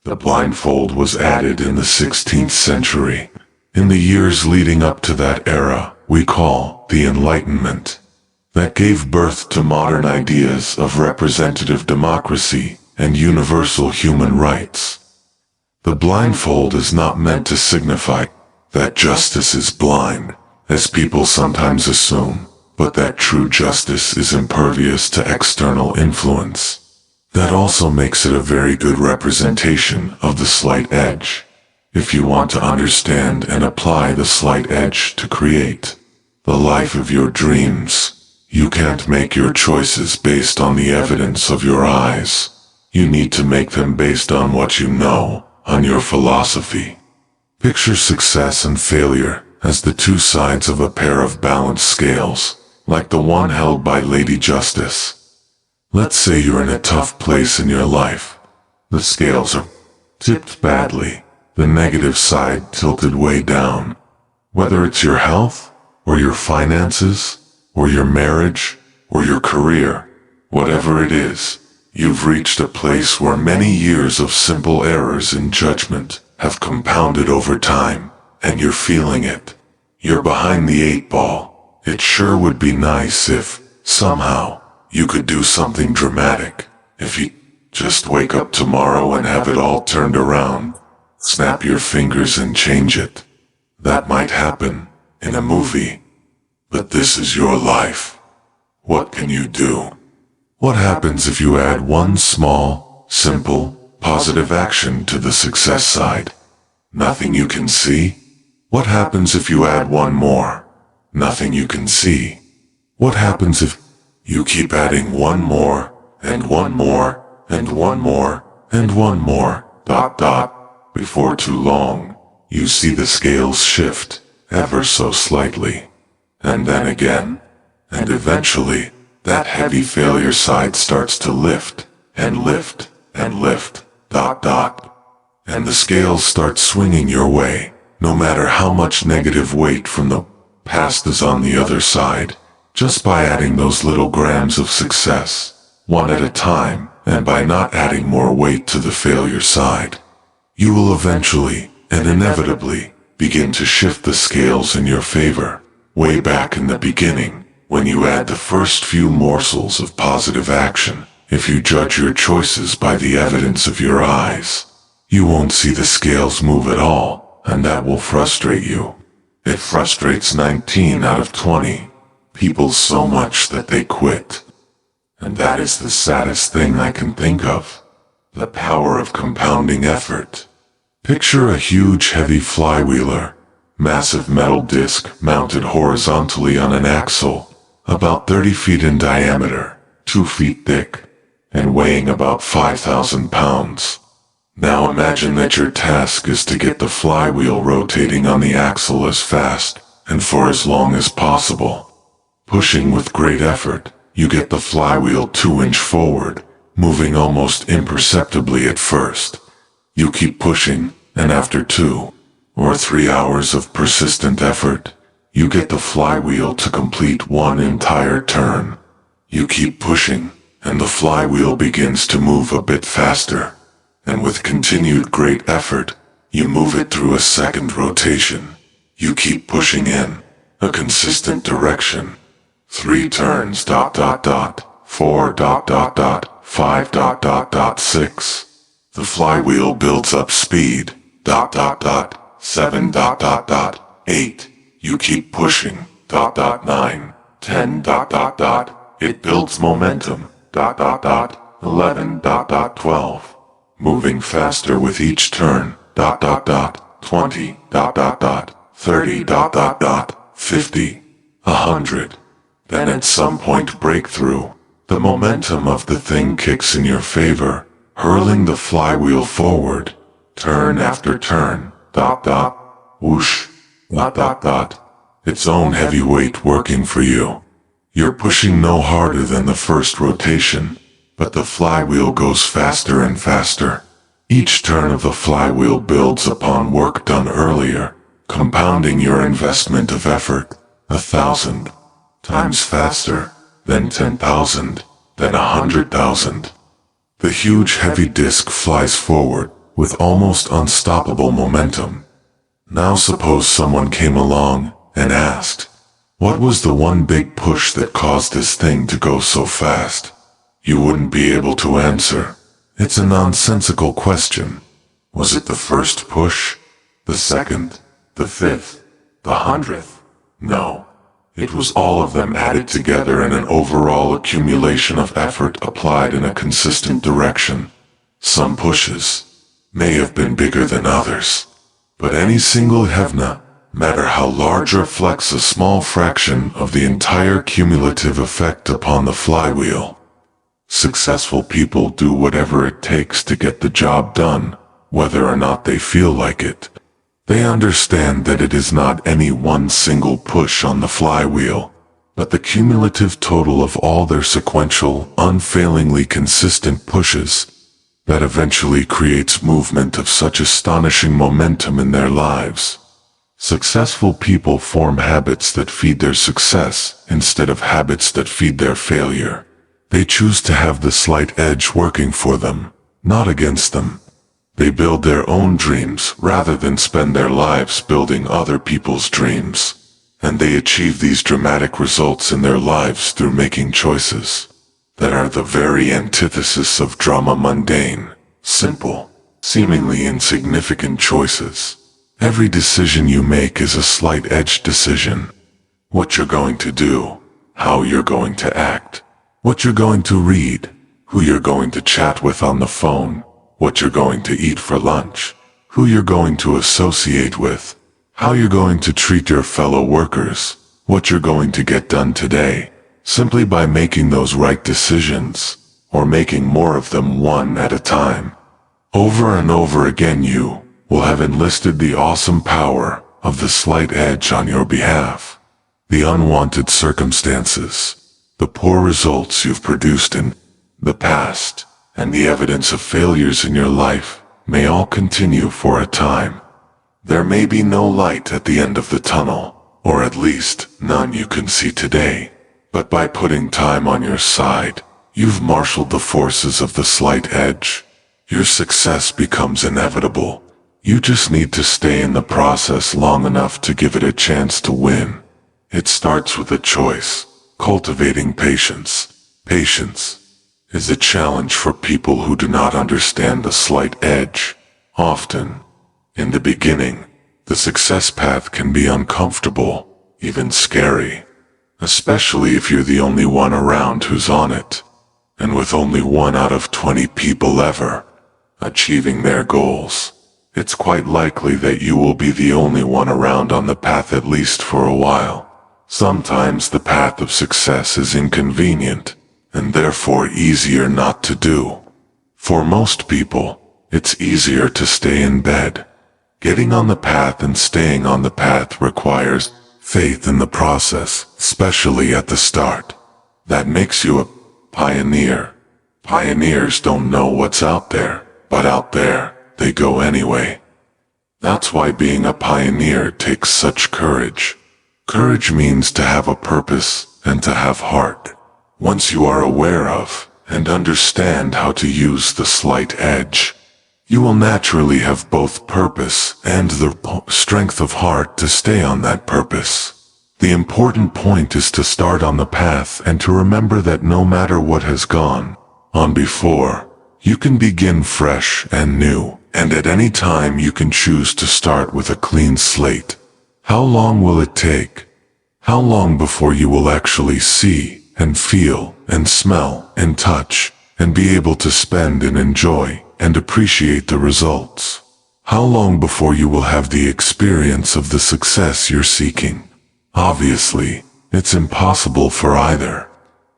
The blindfold was added in the 16th century. In the years leading up to that era, we call the Enlightenment, that gave birth to modern ideas of representative democracy and universal human rights. The blindfold is not meant to signify that justice is blind, as people sometimes assume, but that true justice is impervious to external influence. That also makes it a very good representation of the slight edge. If you want to understand and apply the slight edge to create the life of your dreams, you can't make your choices based on the evidence of your eyes. You need to make them based on what you know, on your philosophy. Picture success and failure as the two sides of a pair of balanced scales, like the one held by Lady Justice. Let's say you're in a tough place in your life. The scales are tipped badly, the negative side tilted way down. Whether it's your health, or your finances, or your marriage, or your career, whatever it is, you've reached a place where many years of simple errors in judgment have compounded over time, and you're feeling it. You're behind the 8 ball. It sure would be nice if, somehow, you could do something dramatic. If you just wake up tomorrow and have it all turned around, snap your fingers and change it. That might happen in a movie. But this is your life. What can you do? What happens if you add one small, simple, positive action to the success side? Nothing you can see? What happens if you add one more? Nothing you can see. What happens if you keep adding one more, and one more, and one more, and one more, ... Before too long, you see the scales shift, ever so slightly. And then again, and eventually, that heavy failure side starts to lift, and lift, and lift, ... And the scales start swinging your way, no matter how much negative weight from the past is on the other side, just by adding those little grams of success, one at a time, and by not adding more weight to the failure side. You will eventually, and inevitably, begin to shift the scales in your favor, way back in the beginning, when you add the first few morsels of positive action. If you judge your choices by the evidence of your eyes, you won't see the scales move at all, and that will frustrate you. It frustrates 19 out of 20 people so much that they quit. And that is the saddest thing I can think of. The power of compounding effort. Picture a huge heavy flywheeler, massive metal disc mounted horizontally on an axle, about 30 feet in diameter, 2 feet thick, and weighing about 5,000 pounds. Now imagine that your task is to get the flywheel rotating on the axle as fast and for as long as possible. Pushing with great effort, you get the flywheel 2 inches forward, moving almost imperceptibly at first. You keep pushing, and after 2 or 3 hours of persistent effort, you get the flywheel to complete one entire turn. You keep pushing, and the flywheel begins to move a bit faster. And with continued great effort, you move it through a second rotation. You keep pushing in a consistent direction. 3 turns ... 4 ... 5 ... 6. The flywheel builds up speed ... 7 ... 8. You keep pushing ... 9, 10 ... It builds momentum ... 11 ... 12. Moving faster with each turn ... 20 ... 30 ... 50 100. Then at some point breakthrough, the momentum of the thing kicks in your favor, hurling the flywheel forward, turn after turn, ... whoosh, ... its own heavy weight working for you. You're pushing no harder than the first rotation, but the flywheel goes faster and faster. Each turn of the flywheel builds upon work done earlier, compounding your investment of effort 1,000 times faster, then 10,000, then 100,000. The huge heavy disc flies forward, with almost unstoppable momentum. Now suppose someone came along and asked, what was the one big push that caused this thing to go so fast? You wouldn't be able to answer. It's a nonsensical question. Was it the first push? The second? The fifth? The 100th? No. It was all of them added together in an overall accumulation of effort applied in a consistent direction. Some pushes may have been bigger than others, but any single hevna, matter how large, reflects a small fraction of the entire cumulative effect upon the flywheel. Successful people do whatever it takes to get the job done, whether or not they feel like it. They understand that it is not any one single push on the flywheel, but the cumulative total of all their sequential, unfailingly consistent pushes that eventually creates movement of such astonishing momentum in their lives. Successful people form habits that feed their success instead of habits that feed their failure. They choose to have the slight edge working for them, not against them. They build their own dreams rather than spend their lives building other people's dreams. And they achieve these dramatic results in their lives through making choices that are the very antithesis of drama. Mundane, simple, seemingly insignificant choices. Every decision you make is a slight edge decision. What you're going to do, how you're going to act, what you're going to read, who you're going to chat with on the phone, what you're going to eat for lunch, who you're going to associate with, how you're going to treat your fellow workers, what you're going to get done today. Simply by making those right decisions, or making more of them one at a time, over and over again, you will have enlisted the awesome power of the slight edge on your behalf. The unwanted circumstances, the poor results you've produced in the past, and the evidence of failures in your life may all continue for a time. There may be no light at the end of the tunnel, or at least none you can see today. But by putting time on your side, you've marshaled the forces of the slight edge. Your success becomes inevitable. You just need to stay in the process long enough to give it a chance to win. It starts with a choice, cultivating patience. Patience is a challenge for people who do not understand the slight edge. Often, in the beginning, the success path can be uncomfortable, even scary. Especially if you're the only one around who's on it, and with only 1 out of 20 people ever achieving their goals, it's quite likely that you will be the only one around on the path, at least for a while. Sometimes the path of success is inconvenient, and therefore easier not to do. For most people, it's easier to stay in bed. Getting on the path and staying on the path requires faith in the process, especially at the start. That makes you a pioneer. Pioneers don't know what's out there, but out there, they go anyway. That's why being a pioneer takes such courage. Courage means to have a purpose and to have heart. Once you are aware of and understand how to use the slight edge, you will naturally have both purpose and the strength of heart to stay on that purpose. The important point is to start on the path and to remember that no matter what has gone on before, you can begin fresh and new, and at any time you can choose to start with a clean slate. How long will it take? How long before you will actually see and feel and smell and touch and be able to spend and enjoy and appreciate the results? How long before you will have the experience of the success you're seeking? Obviously, it's impossible for either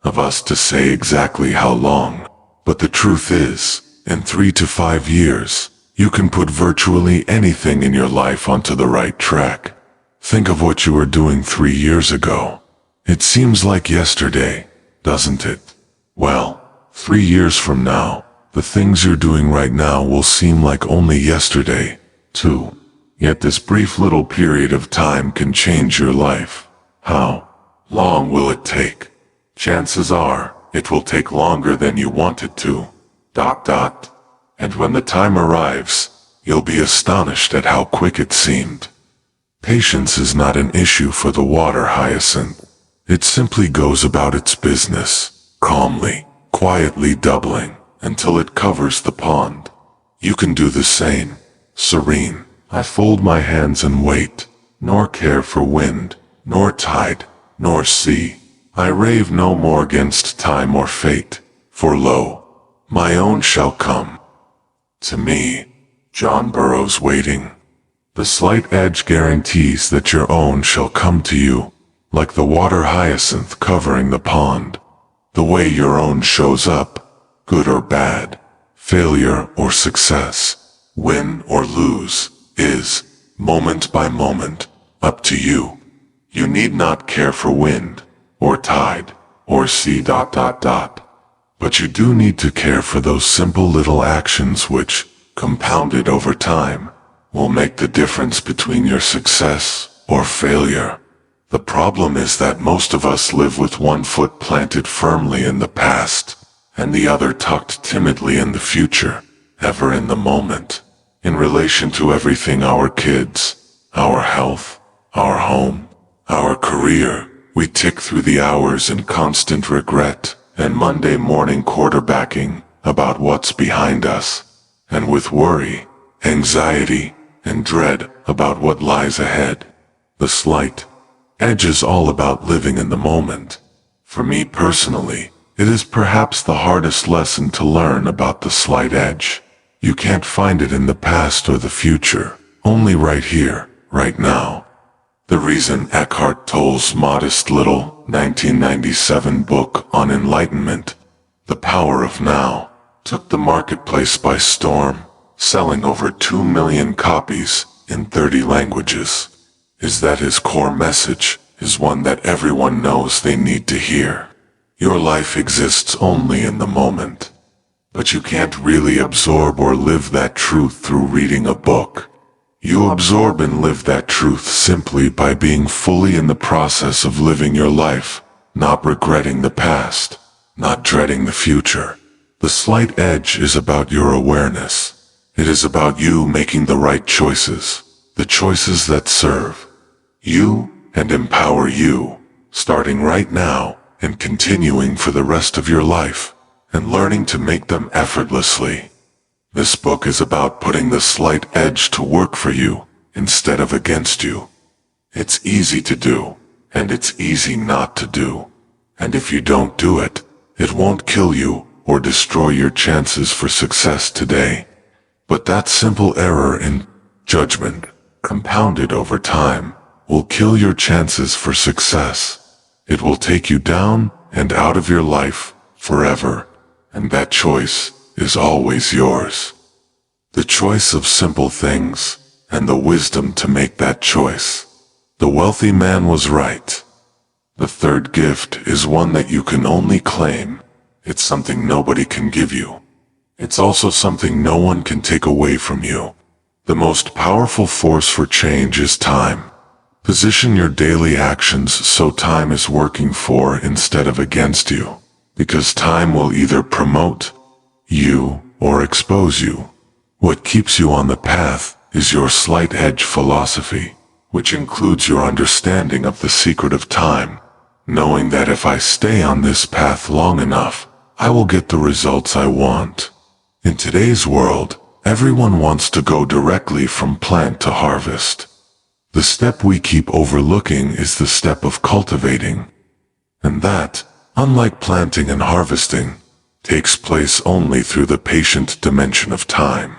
of us to say exactly how long, but the truth is, in 3 to 5 years, you can put virtually anything in your life onto the right track. Think of what you were doing 3 years ago. It seems like yesterday, doesn't it? Well, 3 years from now, the things you're doing right now will seem like only yesterday, too. Yet this brief little period of time can change your life. How long will it take? Chances are, it will take longer than you want it to. And when the time arrives, you'll be astonished at how quick it seemed. Patience is not an issue for the water hyacinth. It simply goes about its business, calmly, quietly doubling, until it covers the pond. You can do the same, serene. I fold my hands and wait, nor care for wind, nor tide, nor sea. I rave no more against time or fate, for lo, my own shall come. To me, John Burroughs waiting. The slight edge guarantees that your own shall come to you, like the water hyacinth covering the pond. The way your own shows up, good or bad, failure or success, win or lose, is, moment by moment, up to you. You need not care for wind, or tide, or sea ... But you do need to care for those simple little actions which, compounded over time, will make the difference between your success or failure. The problem is that most of us live with one foot planted firmly in the past, and the other tucked timidly in the future, ever in the moment. In relation to everything: our kids, our health, our home, our career, we tick through the hours in constant regret and Monday morning quarterbacking about what's behind us, and with worry, anxiety, and dread about what lies ahead. The slight edge is all about living in the moment. For me personally, it is perhaps the hardest lesson to learn about the slight edge. You can't find it in the past or the future, only right here, right now. The reason Eckhart Tolle's modest little 1997 book on enlightenment, The Power of Now, took the marketplace by storm, selling over 2 million copies in 30 languages, is that his core message is one that everyone knows they need to hear. Your life exists only in the moment. But you can't really absorb or live that truth through reading a book. You absorb and live that truth simply by being fully in the process of living your life, not regretting the past, not dreading the future. The slight edge is about your awareness. It is about you making the right choices, the choices that serve you and empower you, starting right now and continuing for the rest of your life, and learning to make them effortlessly. This book is about putting the slight edge to work for you instead of against you. It's easy to do, and it's easy not to do. And if you don't do it, it won't kill you or destroy your chances for success today. But that simple error in judgment, compounded over time, will kill your chances for success. It will take you down and out of your life forever, and that choice is always yours. The choice of simple things, and the wisdom to make that choice. The wealthy man was right. The third gift is one that you can only claim. It's something nobody can give you. It's also something no one can take away from you. The most powerful force for change is time. Position your daily actions so time is working for instead of against you, because time will either promote you or expose you. What keeps you on the path is your slight edge philosophy, which includes your understanding of the secret of time, knowing that if I stay on this path long enough, I will get the results I want. In today's world, everyone wants to go directly from plant to harvest. The step we keep overlooking is the step of cultivating. And that, unlike planting and harvesting, takes place only through the patient dimension of time.